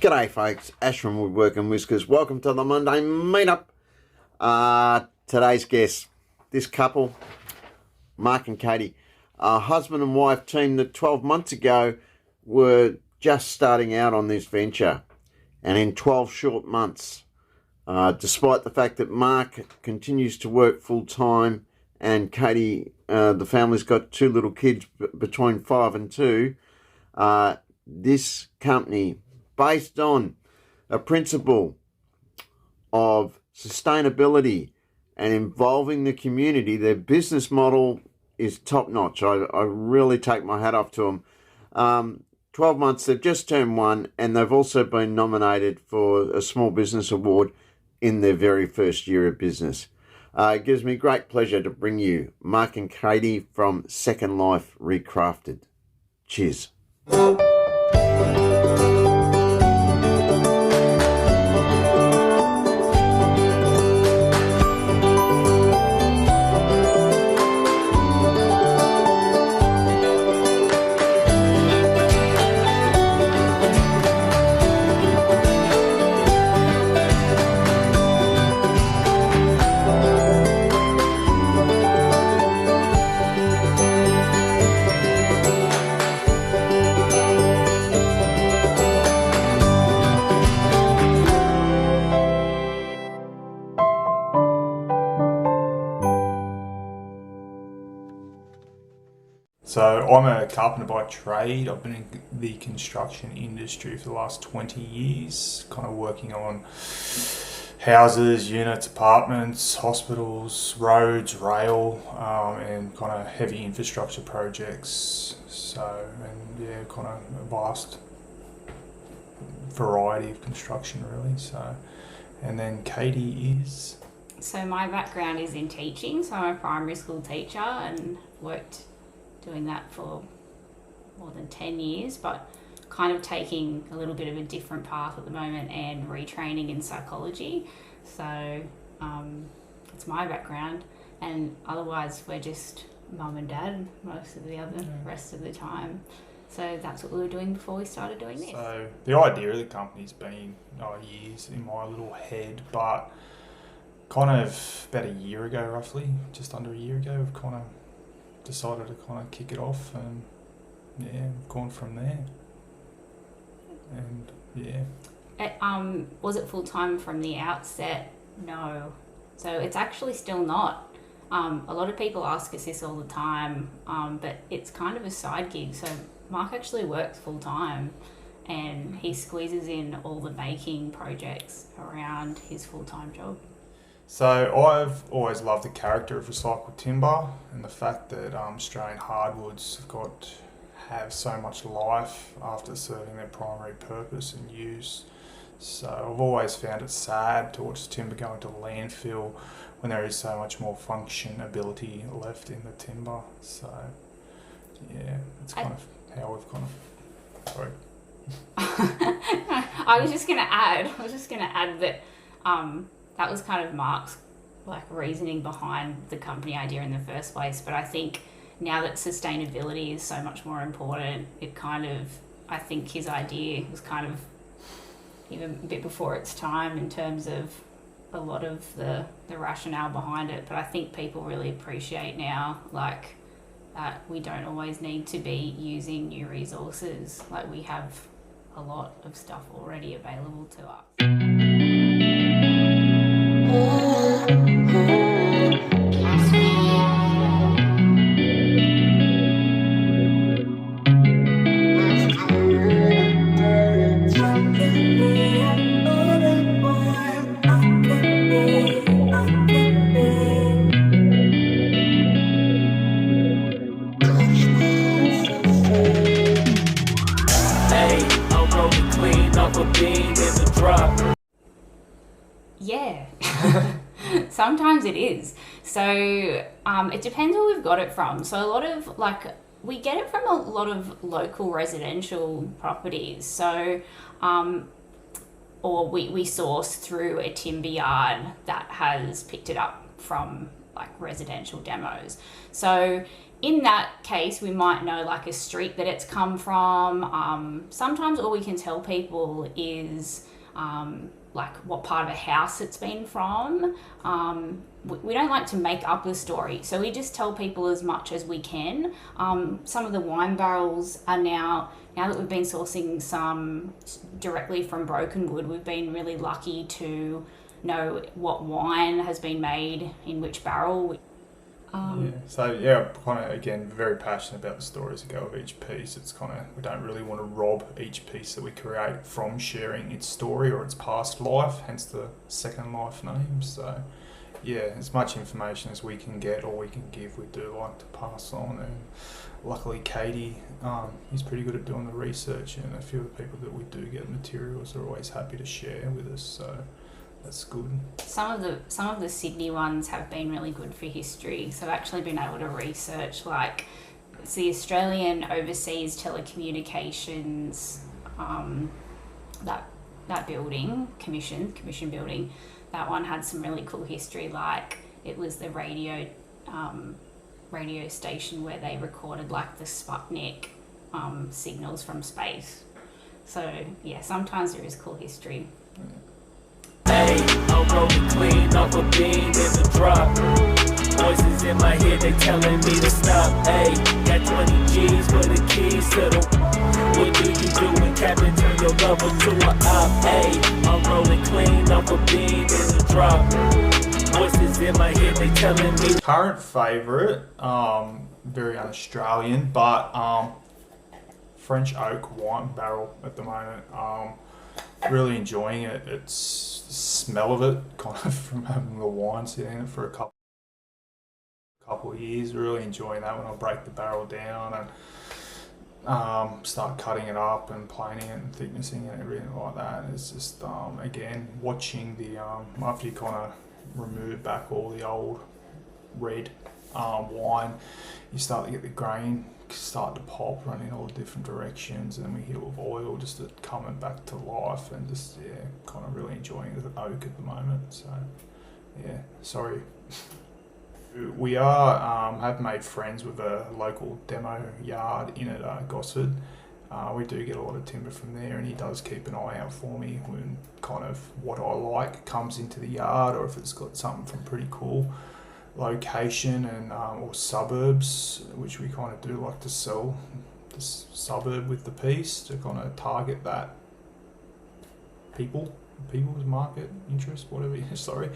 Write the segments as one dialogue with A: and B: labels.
A: G'day folks, Ash from Woodwork and Whiskers. Welcome to the Monday Meetup. Today's guests, this couple, Mark and Katie, husband and wife team that 12 months ago were just starting out on this venture. And in 12 short months, despite the fact that Mark continues to work full time and Katie, the family's got two little kids between 5 and 2, this company, based on a principle of sustainability and involving the community, their business model is top notch. I really take my hat off to them. 12 months, they've just turned 1, and they've also been nominated for a Small Business Award in their very first year of business. It gives me great pleasure to bring you Mark and Katie from Second Life Recrafted. Cheers.
B: So I'm a carpenter by trade. I've been in the construction industry for the last 20 years, kind of working on houses, units, apartments, hospitals, roads, rail, and kind of heavy infrastructure projects. Kind of a vast variety of construction really. And then Katie is?
C: So my background is in teaching, so I'm a primary school teacher and worked doing that for more than 10 years, but kind of taking a little bit of a different path at the moment and retraining in psychology. So it's my background, and otherwise we're just mum and dad most of the rest of the time. So that's what we were doing before we started doing this.
B: So the idea of the company's been years in my little head, but kind of about a year ago, roughly, just under a year ago, we've kind of decided to kind of kick it off, and we've gone from there. And
C: was it full time from the outset? No. So it's actually still not. A lot of people ask us this all the time, but it's kind of a side gig. So Mark actually works full time, and he squeezes in all the baking projects around his full time job.
B: So I've always loved the character of recycled timber and the fact that Australian hardwoods have so much life after serving their primary purpose and use. So I've always found it sad to watch timber going to landfill when there is so much more functionability left in the timber. So it's kind of how we've kind of... Sorry.
C: I was just going to add that that was kind of Mark's reasoning behind the company idea in the first place. But I think now that sustainability is so much more important, I think his idea was kind of even a bit before its time in terms of a lot of the rationale behind it. But I think people really appreciate now that we don't always need to be using new resources. We have a lot of stuff already available to us. Yeah, sometimes it is. So it depends where we've got it from. So a lot of we get it from a lot of local residential properties. So or we source through a timber yard that has picked it up from residential demos. So in that case, we might know like a street that it's come from. Sometimes all we can tell people is like what part of a house it's been from. We don't like to make up the story, so we just tell people as much as we can. Some of the wine barrels are now that we've been sourcing some directly from Brokenwood, we've been really lucky to know what wine has been made in which barrel.
B: Kind of again very passionate about the stories that go with each piece. It's kind of, we don't really want to rob each piece that we create from sharing its story or its past life, hence the second life name. So yeah, as much information as we can get or we can give, we do like to pass on. And luckily Katie is pretty good at doing the research, and a few of the people that we do get materials are always happy to share with us, so that's good.
C: Some of the Sydney ones have been really good for history. So I've actually been able to research, like, it's the Australian Overseas Telecommunications, that building, commission building. That one had some really cool history. Like, it was the radio station where they recorded like the Sputnik signals from space. So yeah, sometimes there is cool history.
D: Hey, I'm rolling clean off a bean in the drop. Voices in my head, they telling me to stop. Hey, got 20 G's for the keys to the. What do you do when Captain turn your lover to a op? Hey, I'm rolling clean off a bean in the drop. Voices in my head, they telling me.
B: Current favourite, very un-Australian, but French oak wine barrel at the moment. Really enjoying it. It's the smell of it, kind of from having the wine sitting in it for a couple of years. Really enjoying that when I break the barrel down and start cutting it up and planing it and thicknessing it and everything like that. It's just again watching the after you kind of remove back all the old red wine, you start to get the grain start to pop, run in all different directions, and then we hit it with oil just to coming back to life, and just kind of really enjoying the oak at the moment. So yeah, sorry. We have made friends with a local demo yard in at Gosford. We do get a lot of timber from there, and he does keep an eye out for me when kind of what I like comes into the yard, or if it's got something from pretty cool location and or suburbs, which we kind of do like to sell this suburb with the piece to kind of target that people's market interest, whatever. Sorry.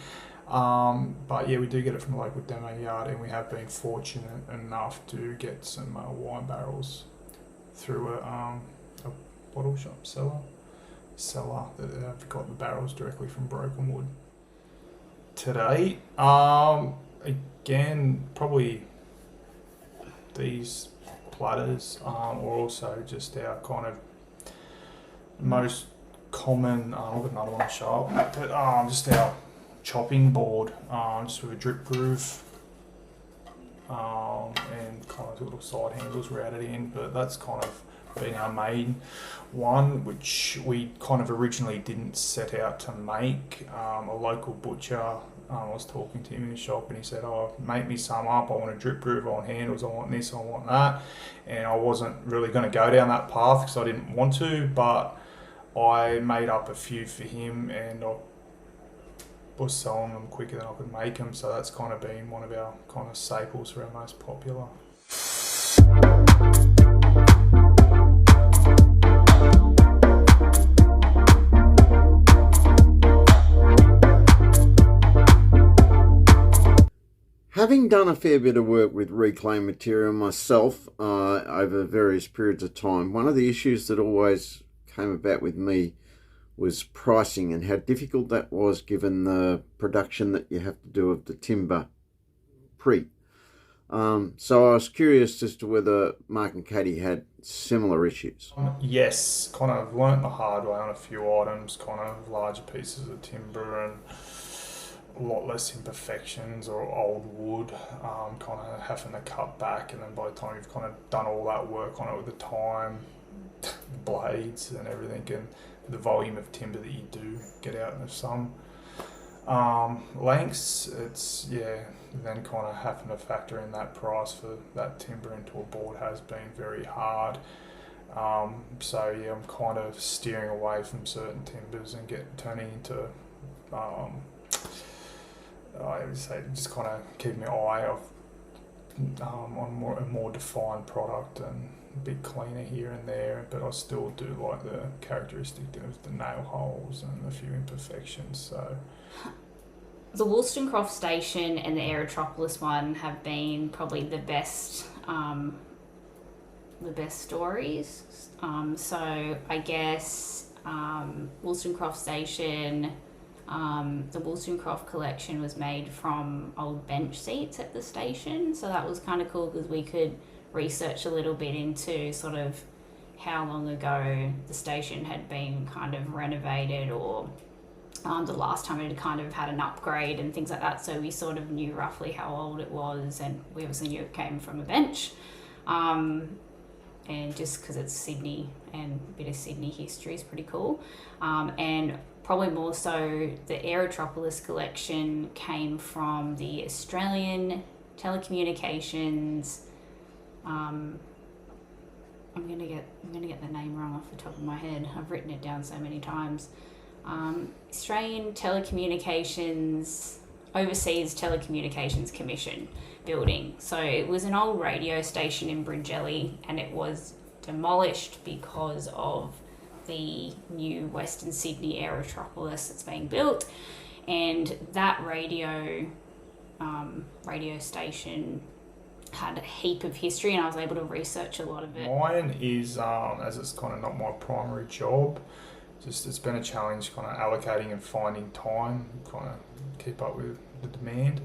B: But yeah, we do get it from a local demo yard, and we have been fortunate enough to get some wine barrels through a bottle shop seller that have got the barrels directly from Brokenwood. Today, again, probably these platters, or also just our kind of most common, I've got another one to show up, but just our chopping board, just with a drip groove, and kind of little side handles routed in, but that's kind of been our main one, which we kind of originally didn't set out to make. A local butcher, I was talking to him in the shop, and he said, make me some up, I want a drip groove, I want handles, I want this, I want that, and I wasn't really going to go down that path because I didn't want to, but I made up a few for him, and I was selling them quicker than I could make them, so that's kind of been one of our kind of staples for our most popular.
A: Having done a fair bit of work with reclaimed material myself over various periods of time, one of the issues that always came about with me was pricing and how difficult that was given the production that you have to do of the timber pre. So I was curious as to whether Mark and Katie had similar issues.
B: Yes, kind of learnt the hard way on a few items, kind of larger pieces of timber and a lot less imperfections or old wood, kind of having to cut back, and then by the time you've kind of done all that work on it with the time, blades and everything, and the volume of timber that you do get out of some Lengths, it's, then kind of having to factor in that price for that timber into a board has been very hard. So yeah, I'm kind of steering away from certain timbers and turning into, I would say, just kind of keeping my eye on a more defined product and a bit cleaner here and there, but I still do like the characteristic of the nail holes and a few imperfections. So
C: the Wollstonecroft station and the Aerotropolis one have been probably the best stories. So I guess Wollstonecroft station, the Wollstonecroft collection was made from old bench seats at the station, so that was kind of cool because we could research a little bit into sort of how long ago the station had been kind of renovated, or the last time it had kind of had an upgrade and things like that, so we sort of knew roughly how old it was, and we obviously knew it came from a bench. And just because it's Sydney and a bit of Sydney history is pretty cool. And probably more so the Aerotropolis collection came from the Australian Telecommunications, I'm gonna get the name wrong off the top of my head. I've written it down so many times. Australian Telecommunications, Overseas Telecommunications Commission building. So it was an old radio station in Bringelly, and it was demolished because of the new Western Sydney Aerotropolis that's being built, and that radio station had a heap of history, and I was able to research a lot of it.
B: Mine is, as it's kind of not my primary job, just it's been a challenge kind of allocating and finding time, kind of keep up with the demand.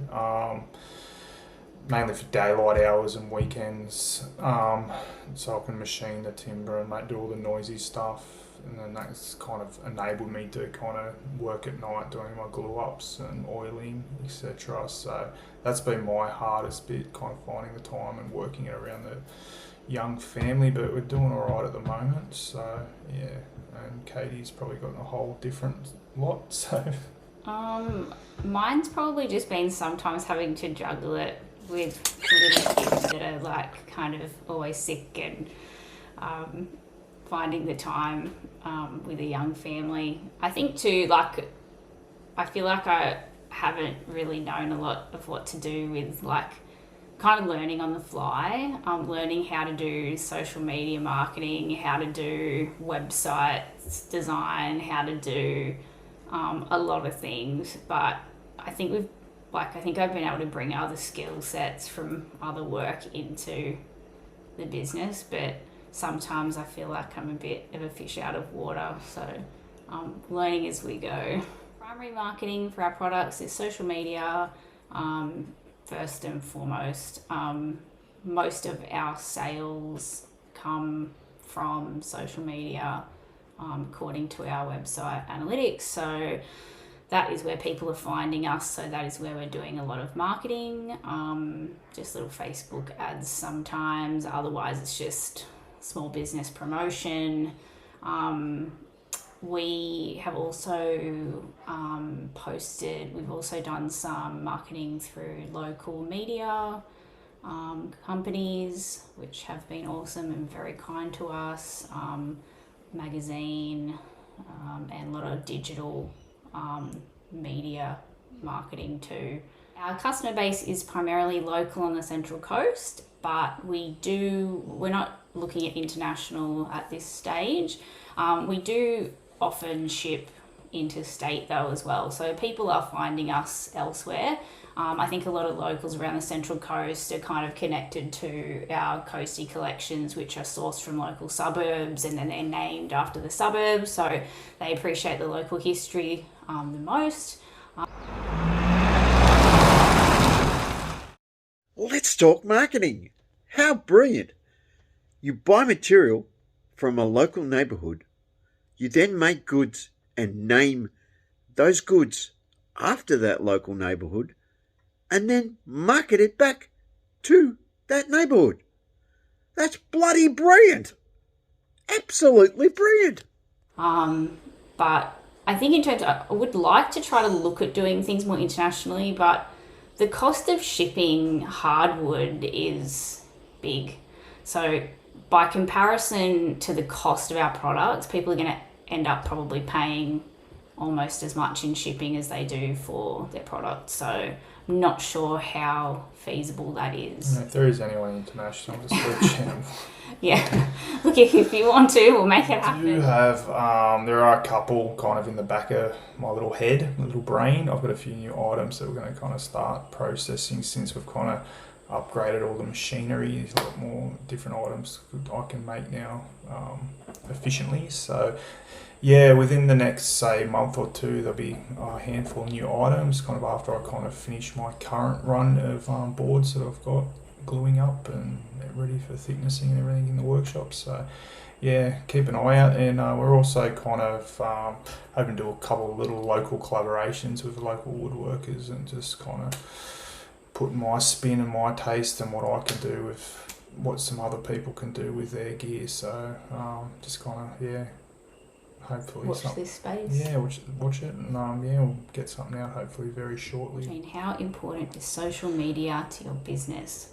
B: Mainly for daylight hours and weekends, so I can machine the timber and do all the noisy stuff, and then that's kind of enabled me to kind of work at night doing my glue ups and oiling, etc. So that's been my hardest bit, kind of finding the time and working it around the young family, but we're doing all right at the moment. So yeah, and Katie's probably got a whole different lot. So
C: mine's probably just been sometimes having to juggle it with little kids that are like kind of always sick, and finding the time with a young family. I think too, like, I feel like I haven't really known a lot of what to do with, like, kind of learning on the fly, learning how to do social media marketing, how to do websites design, how to do a lot of things. But I think I've been able to bring other skill sets from other work into the business, but sometimes I feel like I'm a bit of a fish out of water, so learning as we go. Primary marketing for our products is social media, first and foremost. Most of our sales come from social media, according to our website analytics, so that is where people are finding us, so that is where we're doing a lot of marketing, just little Facebook ads sometimes, otherwise it's just small business promotion. We have also we've also done some marketing through local media companies, which have been awesome and very kind to us, magazine, and a lot of digital media marketing too. Our customer base is primarily local on the Central Coast, but we're not looking at international at this stage. We do often ship interstate though as well, so people are finding us elsewhere. I think a lot of locals around the Central Coast are kind of connected to our coastie collections, which are sourced from local suburbs, and then they're named after the suburbs, so they appreciate the local history the most.
A: Let's talk marketing. How brilliant. You buy material from a local neighbourhood, you then make goods and name those goods after that local neighbourhood, and then market it back to that neighbourhood. That's bloody brilliant. Absolutely brilliant.
C: But I think in terms of, I would like to try to look at doing things more internationally, but the cost of shipping hardwood is big. So by comparison to the cost of our products, people are going to end up probably paying almost as much in shipping as they do for their products. So I'm not sure how feasible that is.
B: If there is anyone international, just reach out.
C: Yeah. Look, if you want to, we'll make it
B: I
C: happen.
B: do have, there are a couple kind of in the back of my little head, my little brain. I've got a few new items that we're going to kind of start processing since we've kind of upgraded all the machinery. There's a lot more different items I can make now efficiently. So yeah, within the next, say, month or two, there'll be a handful of new items kind of after I kind of finish my current run of boards that I've got gluing up and ready for thicknessing and everything in the workshop. So yeah, keep an eye out. And we're also kind of hoping to do a couple of little local collaborations with local woodworkers and just kind of put my spin and my taste and what I can do with what some other people can do with their gear. So just kind of, yeah, hopefully
C: watch this space.
B: Yeah, watch it, and yeah, we'll get something out hopefully very shortly.
C: And how important is social media to your business?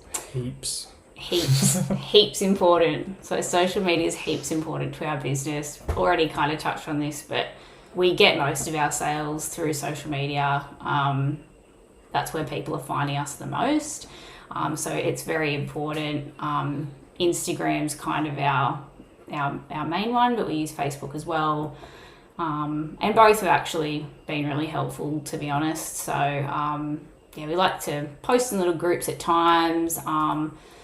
B: Heaps
C: Important. So social media is heaps important to our business. Already kind of touched on this, but we get most of our sales through social media. That's where people are finding us the most. So it's very important. Instagram's kind of our main one, but we use Facebook as well. And both have actually been really helpful, to be honest. So yeah, we like to post in little groups at times,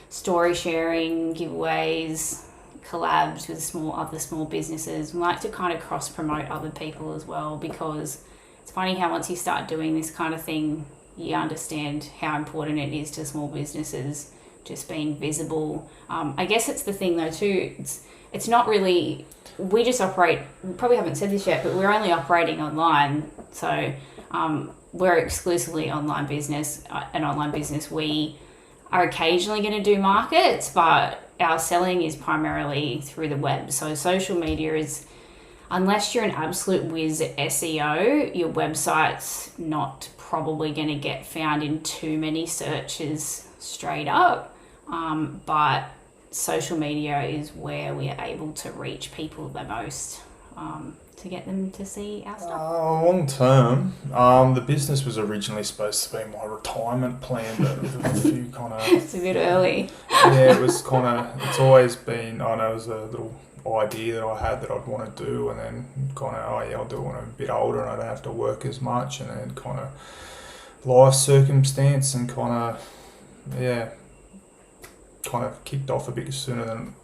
C: story sharing, giveaways, collabs with other small businesses. We like to kind of cross promote other people as well, because it's funny how once you start doing this kind of thing, you understand how important it is to small businesses just being visible. I guess it's the thing though too, it's not really, we just operate, we probably haven't said this yet, but we're only operating online. So we're exclusively online business, an online business. We are occasionally going to do markets, but our selling is primarily through the web. So social media is, unless you're an absolute whiz at SEO, your website's not probably going to get found in too many searches straight up. But social media is where we are able to reach people the most, to get them to see our stuff.
B: Long term, the business was originally supposed to be my retirement plan, but with a few kind of...
C: It's a bit early.
B: Yeah, it was kind of, it's always been, I know it was a little idea that I had that I'd want to do, and then kind of, oh yeah, I'll do it when I'm a bit older and I don't have to work as much, and then kind of life circumstance and kind of, yeah, kind of kicked off a bit sooner than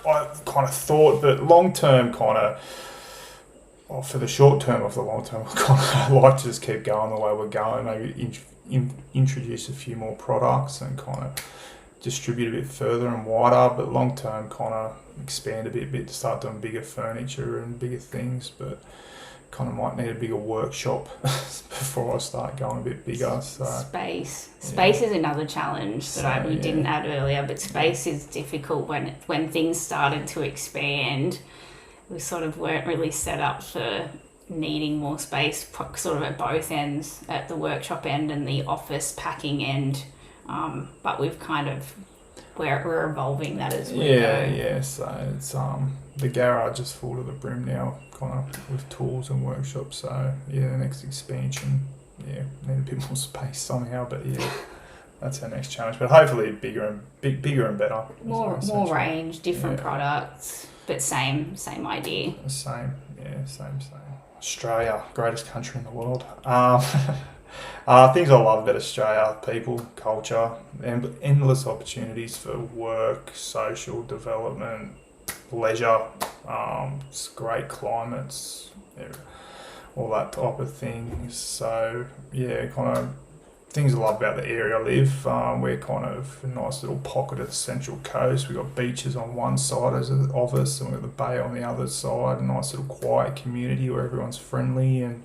B: I kind of thought. But long term, kind of, well, for the short term or for the long term, I kind of like to just keep going the way we're going, maybe introduce a few more products and kind of distribute a bit further and wider, but long term kind of expand a bit to start doing bigger furniture and bigger things, but kind of might need a bigger workshop before I start going a bit bigger. So
C: Space is another challenge that we didn't add earlier, but space is difficult when things started to expand. We sort of weren't really set up for needing more space, sort of at both ends, at the workshop end and the office packing end. But we've kind of, we're evolving that as we go.
B: Yeah. So it's the garage is full to the brim now, kind of with tools and workshops. So yeah, the next expansion, yeah, need a bit more space somehow. But yeah, that's our next challenge. But hopefully bigger and better.
C: More range, different products, but same idea.
B: Same. Australia, greatest country in the world. Things I love about Australia: people, culture, and endless opportunities for work, social development, leisure. It's great climates, all that type of thing. So yeah, kind of things I love about the area I live. We're kind of a nice little pocket of the Central Coast. We've got beaches on one side of us, and we've got the bay on the other side. A nice little quiet community where everyone's friendly and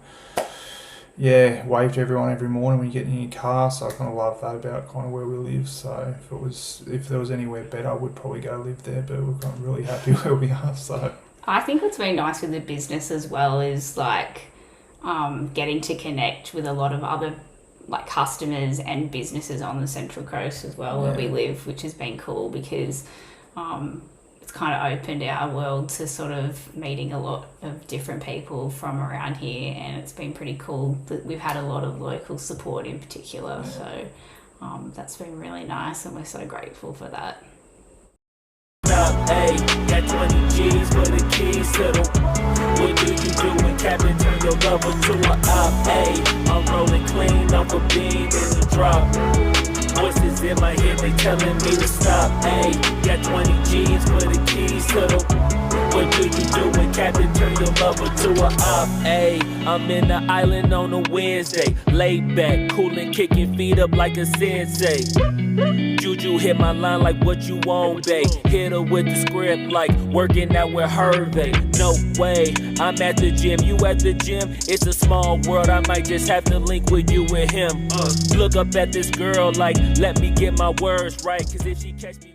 B: yeah, wave to everyone every morning when you get in your car. So I kind of love that about kind of where we live. So if there was anywhere better, I would probably go live there. But we're kind of really happy where we are. So
C: I think what's been nice with the business as well is like getting to connect with a lot of other like customers and businesses on the Central Coast as well, where we live, which has been cool because it's kind of opened our world to sort of meeting a lot of different people from around here, and it's been pretty cool that we've had a lot of local support in particular. So that's been really nice, and we're so grateful for that.
D: Hey, got 20 G's for the keys to the. What do you do when Captain turn your lover to a op? Hey, I'm rolling clean off a beam in the drop. Voices in my head, they telling me to stop. Hey, got 20 G's for the keys to the. What do you do when Captain turn your lover to a op? Hey, I'm in the island on a Wednesday, laid back, coolin', kicking feet up like a sensei. Juju hit my line like what you want, babe. Hit her with the script like working out with Hervey. No way, I'm at the gym, you at the gym. It's a small world, I might just have to link with you and him. Look up at this girl like, let me get my words right, cause if she catch me